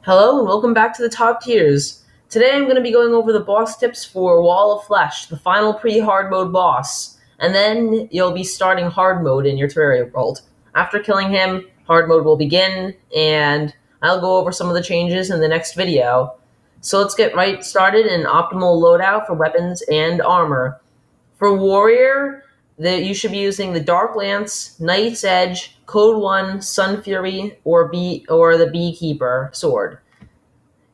Hello and welcome back to the top tiers. Today I'm going to be going over the boss tips for Wall of Flesh, the final pre-hard mode boss, and then you'll be starting hard mode in your Terraria world. After killing him, hard mode will begin, and I'll go over some of the changes in the next video. So let's get right started in optimal loadout for weapons and armor. For Warrior, you should be using the Dark Lance, Knight's Edge, Code 1, Sun Fury, or the Beekeeper sword.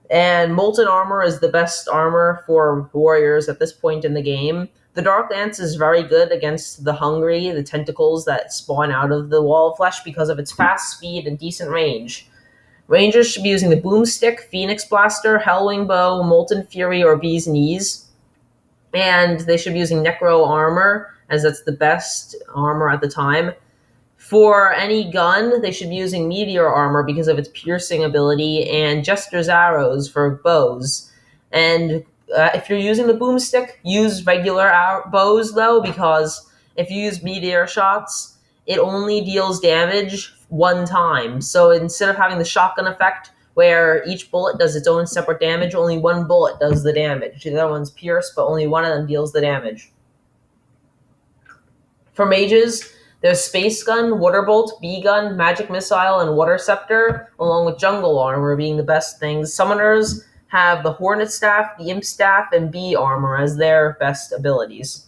And Molten Armor is the best armor for warriors at this point in the game. The Dark Lance is very good against the hungry, the tentacles that spawn out of the Wall of Flesh because of its fast speed and decent range. Rangers should be using the Boomstick, Phoenix Blaster, Hellwing Bow, Molten Fury, or Bee's Knees. And they should be using Necro Armor, as that's the best armor at the time. For any gun, they should be using Meteor Armor because of its piercing ability, and Jester's Arrows for bows. And if you're using the Boomstick, use regular bows, though, because if you use Meteor Shots, it only deals damage one time. So instead of having the shotgun effect, where each bullet does its own separate damage, only one bullet does the damage. The other one's pierce, but only one of them deals the damage. For mages, there's Space Gun, Water Bolt, Bee Gun, Magic Missile, and Water Scepter, along with Jungle Armor being the best things. Summoners have the Hornet Staff, the Imp Staff, and Bee Armor as their best abilities.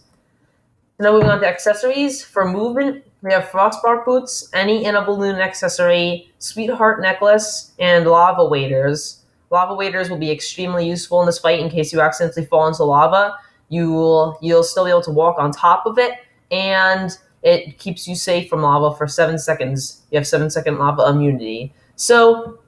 Now moving on to accessories. For movement, we have Frostbark Boots, any in a balloon accessory, Sweetheart Necklace, and Lava Waders. Lava Waders will be extremely useful in this fight in case you accidentally fall into lava. You'll still be able to walk on top of it, and it keeps you safe from lava for 7 seconds. You have 7-second lava immunity. So,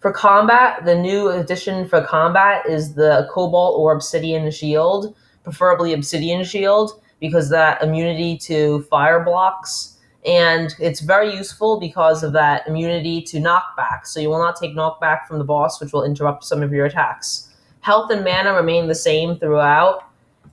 for combat, the new addition for combat is the Cobalt or Obsidian Shield, preferably Obsidian Shield, because that immunity to fire blocks, and it's very useful because of that immunity to knockback, so you will not take knockback from the boss, which will interrupt some of your attacks. Health and mana remain the same throughout.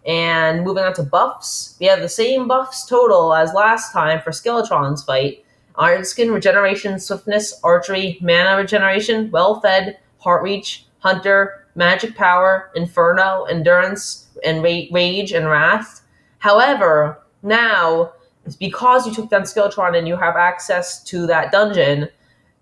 And moving on to buffs, we have the same buffs total as last time for Skeletron's fight. Iron Skin, Regeneration, Swiftness, Archery, Mana Regeneration, Well-Fed, Heart Reach, Hunter, Magic Power, Inferno, Endurance, and Rage and Wrath. However, now, because you took down Skeletron and you have access to that dungeon,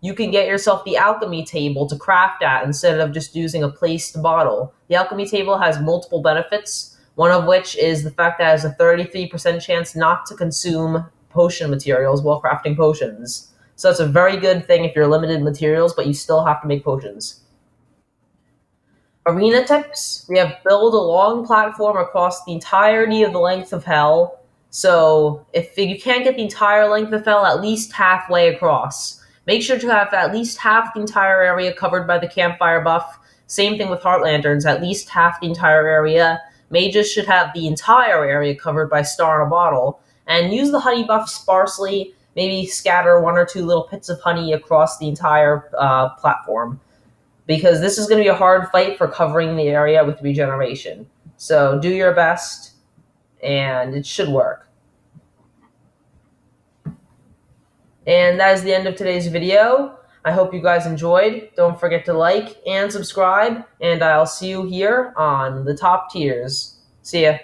you can get yourself the alchemy table to craft at instead of just using a placed bottle. The alchemy table has multiple benefits, one of which is the fact that it has a 33% chance not to consume potion materials while crafting potions. So that's a very good thing if you're limited materials, but you still have to make potions. Arena tips, we have build a long platform across the entirety of the length of Hell. So if you can't get the entire length of Hell, at least halfway across. Make sure to have at least half the entire area covered by the campfire buff. Same thing with Heart Lanterns, at least half the entire area. Mages should have the entire area covered by Star in a Bottle. And use the honey buff sparsely, maybe scatter 1 or 2 little pits of honey across the entire platform, because this is going to be a hard fight for covering the area with regeneration. So do your best, and it should work. And that is the end of today's video. I hope you guys enjoyed. Don't forget to like and subscribe, and I'll see you here on the top tiers. See ya.